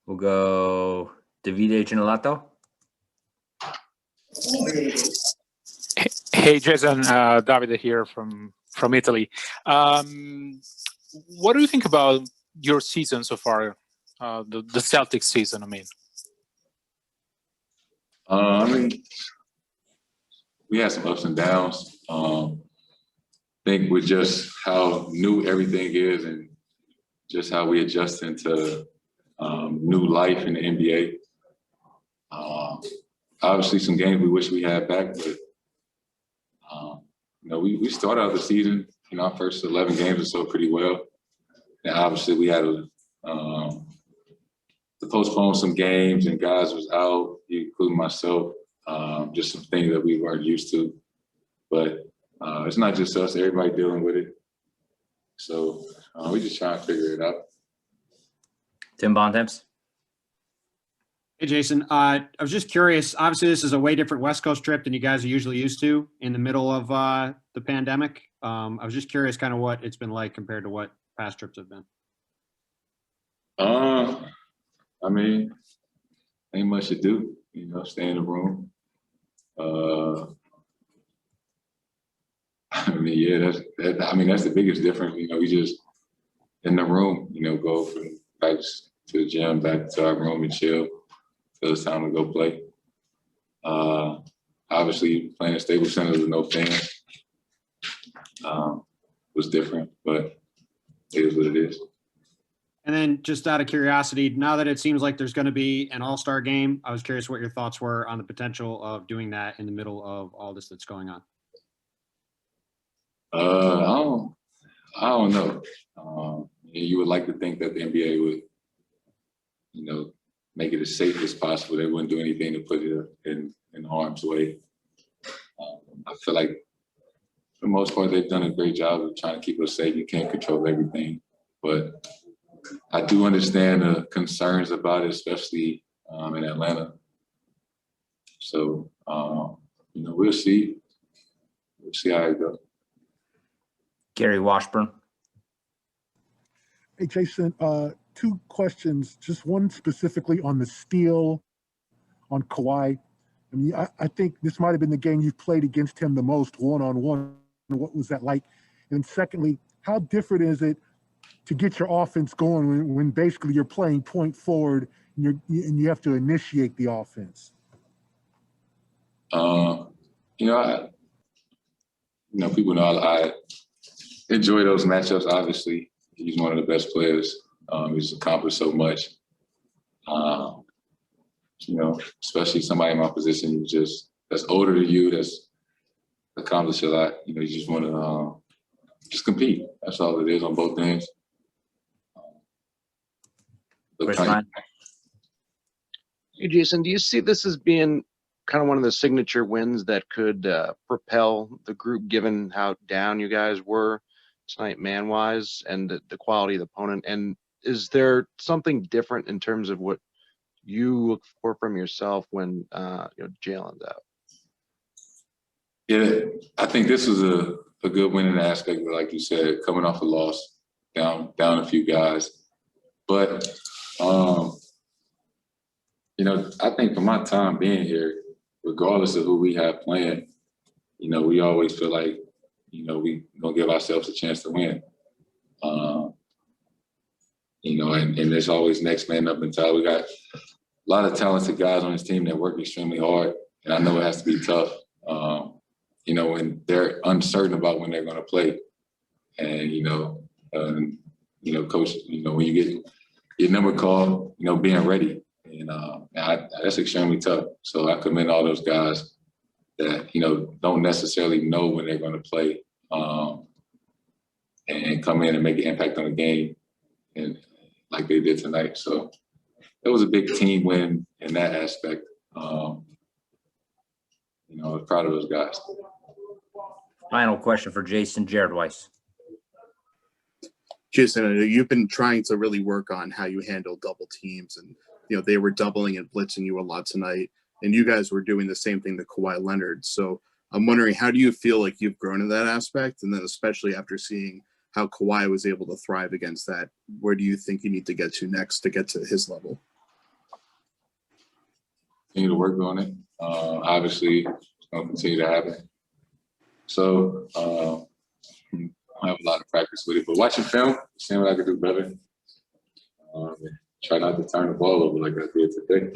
We'll go Davide Gennolato. Hey, Jason, Davide here from Italy. What do you think about your season so far, the Celtics season, I mean? We had some ups and downs. I think with just how new everything is and just how we adjust into new life in the NBA. Obviously, some games we wish we had back, but we started out the season, our first 11 games or so pretty well. And obviously, we had to postpone some games, and guys was out, including myself. Just some things that we weren't used to, but it's not just us; everybody dealing with it. So we just trying to figure it out. Tim Bontemps. Hey, Jason. I was just curious. Obviously, this is a way different West Coast trip than you guys are usually used to in the middle of the pandemic. I was just curious kind of what it's been like compared to what past trips have been. Ain't much to do, stay in the room. That's the biggest difference. We just in the room, go from practice to the gym, back to our room and chill till it's time to go play. Obviously, playing at Staples Center with no fans was different, but it is what it is. And then just out of curiosity, now that it seems like there's going to be an AllStar Game, I was curious what your thoughts were on the potential of doing that in the middle of all this that's going on. I don't know. You would like to think that the NBA would, make it as safe as possible. They wouldn't do anything to put it in harm's way. I feel like for the most part, they've done a great job of trying to keep us safe. You can't control everything, but I do understand the concerns about it, especially in Atlanta. So, we'll see. We'll see how it goes. Gary Washburn. Hey, Jason, two questions. Just one specifically on the steal on Kawhi. I think this might have been the game you've played against him the most one-on-one. What was that like? And secondly, how different is it to get your offense going when basically you're playing point forward and you have to initiate the offense? People know I enjoy those matchups. Obviously, he's one of the best players. He's accomplished so much. Especially somebody in my position that's older than you, that's accomplished a lot. You just want to just compete. That's all it is on both ends. Hey, Jason, do you see this as being kind of one of the signature wins that could propel the group, given how down you guys were tonight man-wise and the quality of the opponent? And is there something different in terms of what you look for from yourself when Jaylen's out? Yeah, I think this was a good winning aspect, like you said, coming off a loss, down a few guys. But I think for my time being here, regardless of who we have playing, we always feel like, we gonna give ourselves a chance to win. And there's always next man up mentality. We got a lot of talented guys on this team that work extremely hard, and I know it has to be tough. When they're uncertain about when they're gonna play, and coach, when you get your number called, being ready. And that's extremely tough. So I commend all those guys that, don't necessarily know when they're going to play and come in and make an impact on the game, and like they did tonight. So it was a big team win in that aspect. I was proud of those guys. Final question for Jason, Jared Weiss. Jason, you've been trying to really work on how you handle double teams, and they were doubling and blitzing you a lot tonight, and you guys were doing the same thing to Kawhi Leonard. So I'm wondering, how do you feel like you've grown in that aspect? And then especially after seeing how Kawhi was able to thrive against that, where do you think you need to get to next to get to his level? continue to work on it. Obviously, it's going to continue to happen. So I have a lot of practice with it, but watching film, seeing what I can do better. Try not to turn the ball over like I did today.